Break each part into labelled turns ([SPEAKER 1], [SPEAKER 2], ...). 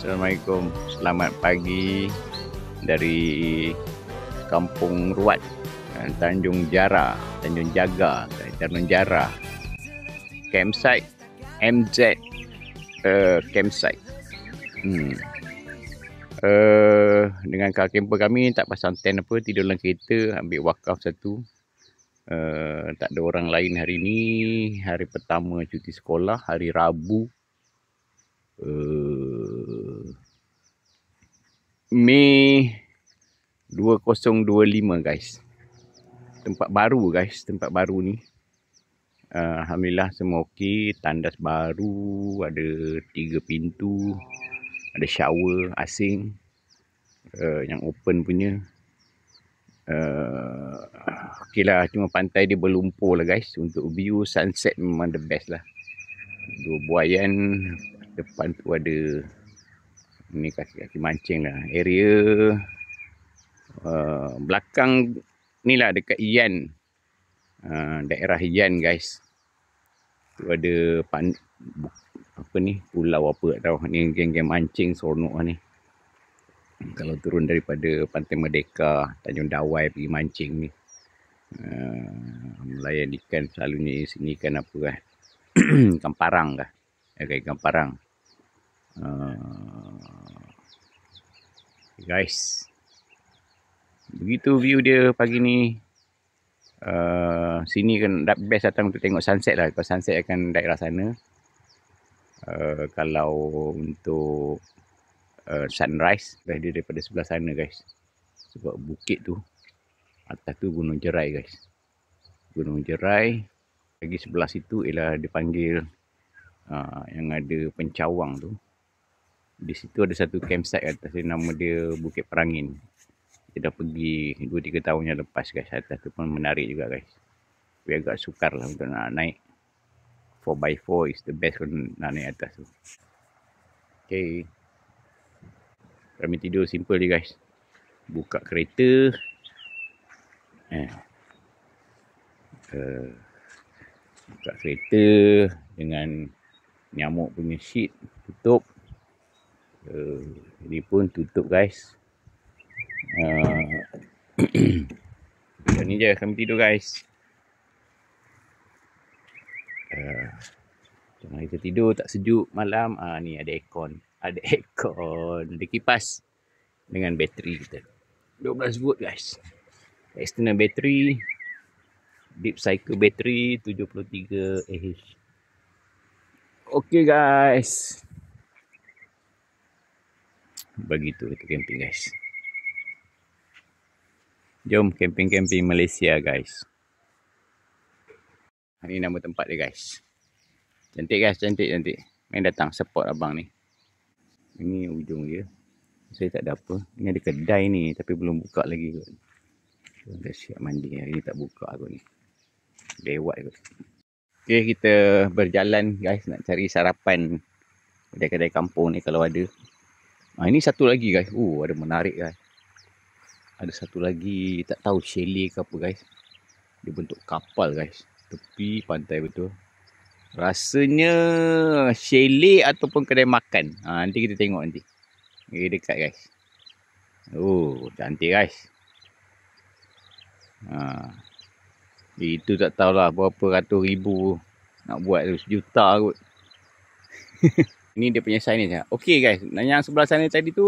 [SPEAKER 1] Assalamualaikum, selamat pagi dari Kampung Ruat, Tanjung Jara, Tanjung Jaga, Tanjung Jara. Campsite MZ campsite. Dengan car camper kami tak pasang tent apa, tidur dalam kereta, ambil wakaf satu. Tak ada orang lain hari ni, hari pertama cuti sekolah, hari Rabu. Mei 2025 guys. Tempat baru guys, tempat baru ni. Alhamdulillah semua okey, tandas baru, ada 3 pintu, ada shower asing, yang open punya. Okey lah, cuma pantai dia berlumpur lah guys. Untuk view sunset memang the best lah. Dua buaian, depan tu ada ni kaki-kaki mancing lah. Area belakang ni lah dekat Iyan, daerah Iyan guys. Tu ada apa ni, pulau apa tak tahu. Ni geng-geng mancing seronok lah ni. Kalau turun daripada Pantai Merdeka, Tanjung Dawai pergi mancing ni, melayan ikan selalunya sini ikan apa kan. Ikan parang kah? Ikan parang. Guys, begitu view dia pagi ni. Sini kan best datang untuk tengok sunset lah. Kalau sunset akan daerah sana. Kalau untuk sunrise dia daripada sebelah sana guys. Sebab bukit tu, atas tu Gunung Jerai guys. Gunung Jerai. Lagi sebelah situ ialah dipanggil yang ada pencawang tu. Di situ ada satu campsite atas dia, nama dia Bukit Perangin. Kita dah pergi 2-3 tahun yang lepas guys. Atas tu pun menarik juga guys. Tapi agak sukar lah untuk nak naik. 4x4 is the best kalau nak naik atas tu. Okay. Kami tidur simple je guys. Buka kereta. Buka kereta dengan nyamuk punya sheet. Tutup. Ini pun tutup guys. Ni je kami tidur guys. Jangan kita tidur tak sejuk malam. Ni ada aircon. Ada aircon. Ada kipas. Dengan bateri kita. 12 volt guys. External battery. Deep cycle battery 73 Ah. Okay guys. Begitu kita camping guys. Jom camping-camping Malaysia guys. Ini nama tempat dia guys. Cantik guys, cantik. Main datang support abang ni. Ini ujung dia. Saya tak ada apa. Ini ada kedai ni tapi belum buka lagi kot. Dah siap mandi. Hari ni tak buka kot ni. Lewat kot. Okay, kita berjalan guys nak cari sarapan kedai-kedai kampung ni kalau ada. Ini satu lagi guys. Ada menarik guys. Ada satu lagi, tak tahu chalet ke apa guys. Dia bentuk kapal guys. Tepi pantai betul. Rasanya chalet ataupun kedai makan. Nanti kita tengok nanti. Dekat guys. Cantik guys. Itu tak tahulah berapa ratus ribu nak buat tu, sejuta kot. Ini dia punya signage. Okey guys, yang sebelah sana tadi tu,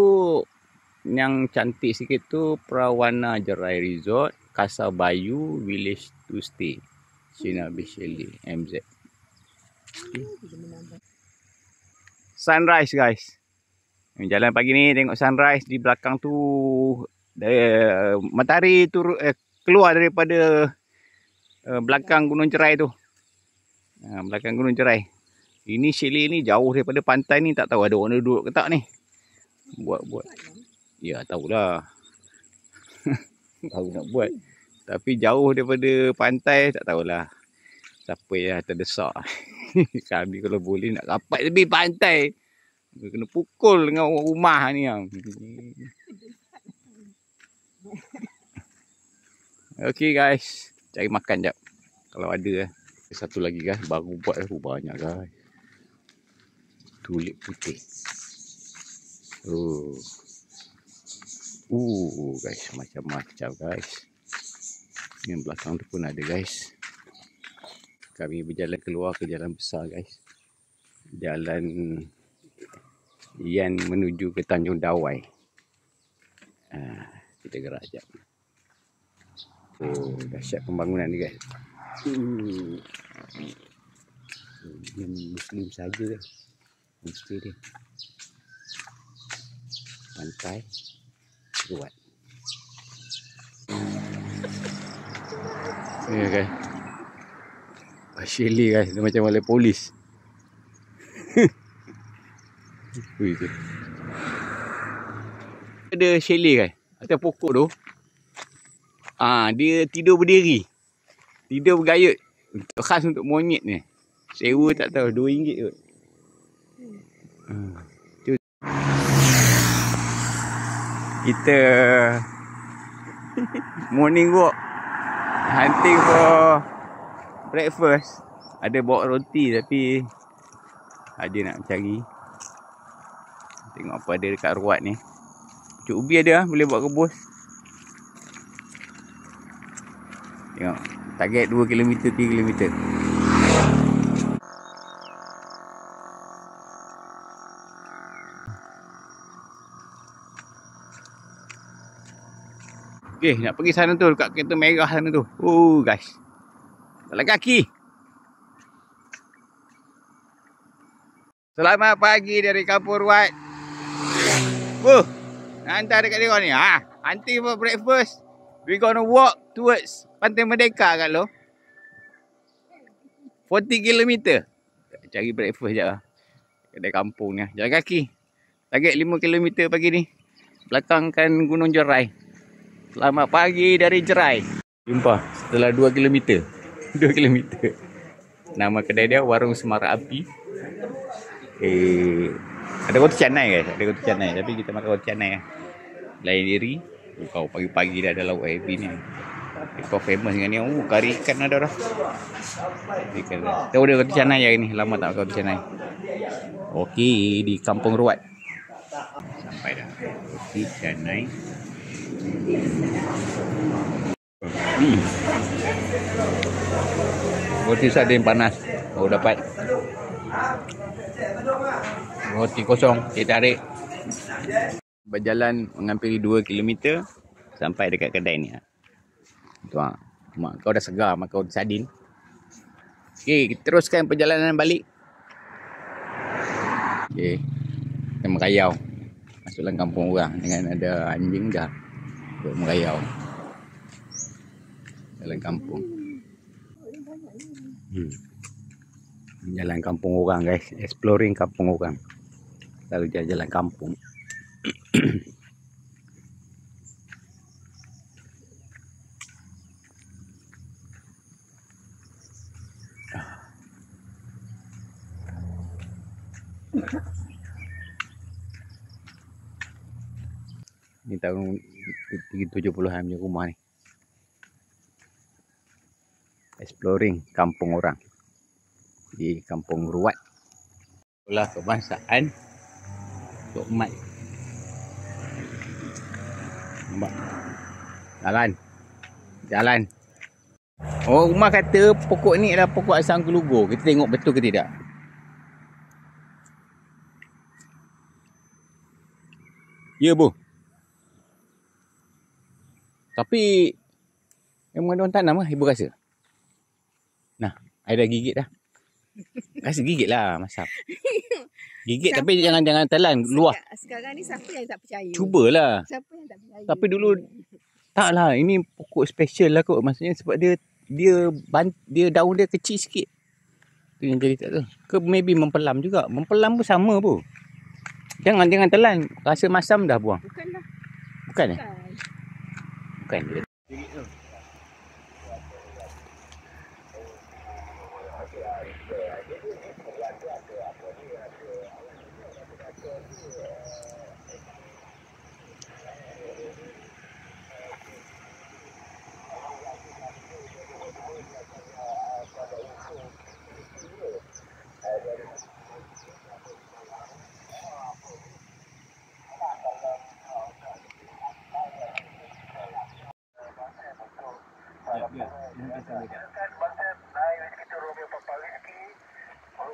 [SPEAKER 1] yang cantik sikit tu Perawana Jerai Resort, Kasar Bayu, Village to Stay, Shinabi Chalet, MZ. Sunrise guys. Jalan pagi ni tengok sunrise di belakang tu. Matahari turun keluar daripada belakang Gunung Jerai tu. Belakang Gunung Jerai. Ini chalet ni jauh daripada pantai ni, tak tahu ada orang duduk ke tak ni. Buat. Ya, tahulah. Tahu nak buat. Tapi jauh daripada pantai, tak tahulah. Siapa yang terdesak. Kami kalau boleh nak rapat tepi pantai. Kena pukul dengan rumah ni yang. Okay guys. Cari makan jap. Kalau ada. Satu lagi guys. Baru buat banyak guys. Tulip putih. Oh. Guys, macam-macam guys. Yang belakang tu pun ada guys. Kami berjalan keluar ke jalan besar guys. Jalan yang menuju ke Tanjung Dawai. Kita gerak sekejap. Oh, dahsyat pembangunan ni guys. Yang Muslim saja guys. Mesti dia. Pantai Ruat. Ya guys. Shelley guys, dia macam oleh polis. Ui tu. Ada Shelley guys. Atas pokok tu. Dia tidur berdiri. Tidur bergayut. Khas untuk monyet ni. Sewa tak tahu RM2 kot. Kita morning walk, hunting for breakfast. Ada bawa roti tapi ada nak cari. Tengok apa ada dekat Ruat ni. Pucuk ubi ada, boleh buat rebus. Tengok, target 2 km, 3 km. Okay, nak pergi sana tu, dekat kereta merah sana tu. Guys. Jalan kaki. Selamat pagi dari Kampung Ruat. Nak hantar dekat dia ni. Hunting for breakfast. We gonna walk towards Pantai Merdeka kat lo. 40 km. Cari breakfast je lah. Kedai kampung ni. Jalan kaki. Target 5 km pagi ni. Belakang kan Gunung Jerai. Selamat pagi dari Jerai. Jumpa setelah 2 km. 2 km. Nama kedai dia Warung Semarak Api. Ada roti canai guys. Ada roti canai. Tapi kita makan roti canai lah. Lain diri. Kau pagi-pagi dah ada lauk heavy ni. Kau famous dengan ni. Kari ikan ada dah. Tahu dia roti canai hari ni. Lama tak makan roti canai. Okey, di Kampung Ruat. Sampai dah. Roti canai. Roti sardin panas. Dapat. Roti kosong. Kita tarik. Berjalan menghampiri 2 km sampai dekat kedai ni. Tuan, mak kau dah segar makan roti sardin. Okey, kita teruskan perjalanan balik. Okey. Kita merayau. Masuk dalam kampung orang dengan ada anjing dah. Untuk merayau. Jalan kampung. Jalan kampung orang guys. Exploring kampung orang. Lalu jalan kampung. Ni tahun 70-an punya rumah ni. Exploring kampung orang di Kampung Ruat. Sekolah Kebangsaan Tok Mat. Nampak? Jalan. Oh, rumah kata pokok ni adalah pokok asam kelugur. Kita tengok betul ke tidak? Ya, Bu. Tapi memang orang tanam lah, ibu rasa. Nah, I dah gigit dah. Rasa gigit lah, masam. Gigit siapa, tapi jangan telan luah.
[SPEAKER 2] Sekarang ni siapa yang tak percaya?
[SPEAKER 1] Cubalah.
[SPEAKER 2] Siapa yang tak percaya?
[SPEAKER 1] Tapi dulu taklah, ini pokok special lah kot. Maksudnya sebab dia daun dia kecil sikit. Tu yang jadi tak tu. Ke maybe mempelam juga. Mempelam pun sama pun. Jangan telan. Rasa masam dah buang.
[SPEAKER 2] Bukanlah.
[SPEAKER 1] Bukan eh? Bukan dia.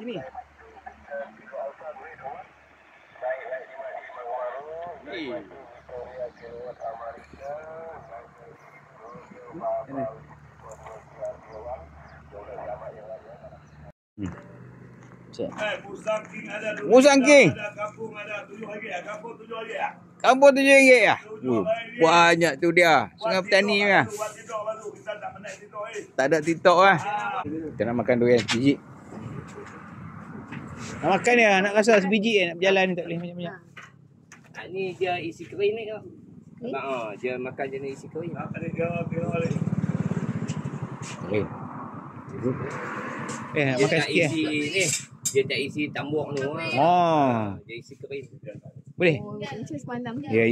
[SPEAKER 1] Sini. Musang King.
[SPEAKER 3] Kampung ada RM7. Kampung RM7.
[SPEAKER 1] Kampung RM7 ya? Banyak tu dia. Sungai Petani ya.
[SPEAKER 3] Kita tak menang TikTok
[SPEAKER 1] Tak ada TikTok lah. Kita nak makan durian sebiji. Nak makan dia, nak rasa sebiji nak berjalan tak boleh banyak-banyak.
[SPEAKER 4] Ni dia isi kering ni kau. Dia makan jenis isi kering.
[SPEAKER 1] Boleh. Nak
[SPEAKER 4] Dia
[SPEAKER 1] makan
[SPEAKER 4] tak
[SPEAKER 1] sikit.
[SPEAKER 4] isi ni. Dia tak isi tambuk tu.
[SPEAKER 1] Oh.
[SPEAKER 4] Dia isi kering.
[SPEAKER 1] Boleh?
[SPEAKER 2] Oh, macam semalam ni.
[SPEAKER 1] Ya.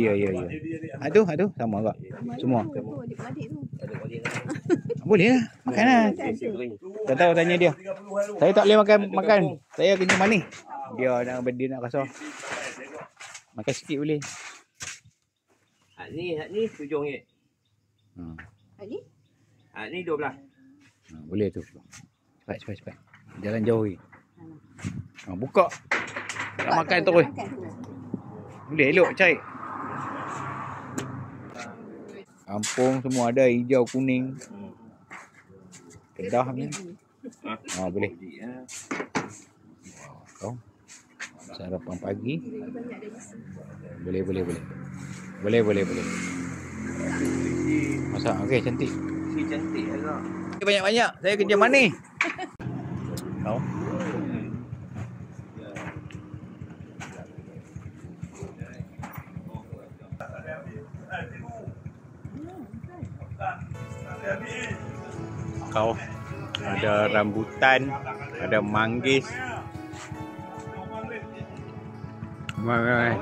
[SPEAKER 1] Itu sama agak. Semua.
[SPEAKER 2] Tu, adik-adik tu.
[SPEAKER 1] Boleh lah. Makan lah.
[SPEAKER 4] Isi kering.
[SPEAKER 1] Tak tahu tanya dia. Saya tak boleh makan. Saya kenyang manis. Dia nak rasa. Makan sikit boleh.
[SPEAKER 4] Ni RM7.
[SPEAKER 2] Adik?
[SPEAKER 4] Ni RM12.
[SPEAKER 1] Boleh tu. Cepat. Jalan jauh lagi. Buka. Tak makan terus. Boleh elok cari. Kampung semua ada hijau kuning. Kedah ni. Boleh. Kau sarapan pagi. Boleh. Masak okey cantik.
[SPEAKER 4] Si cantik agak.
[SPEAKER 1] Banyak-banyak. Saya kerja manis. Kau. Kau ada rambutan, ada manggis. Mai.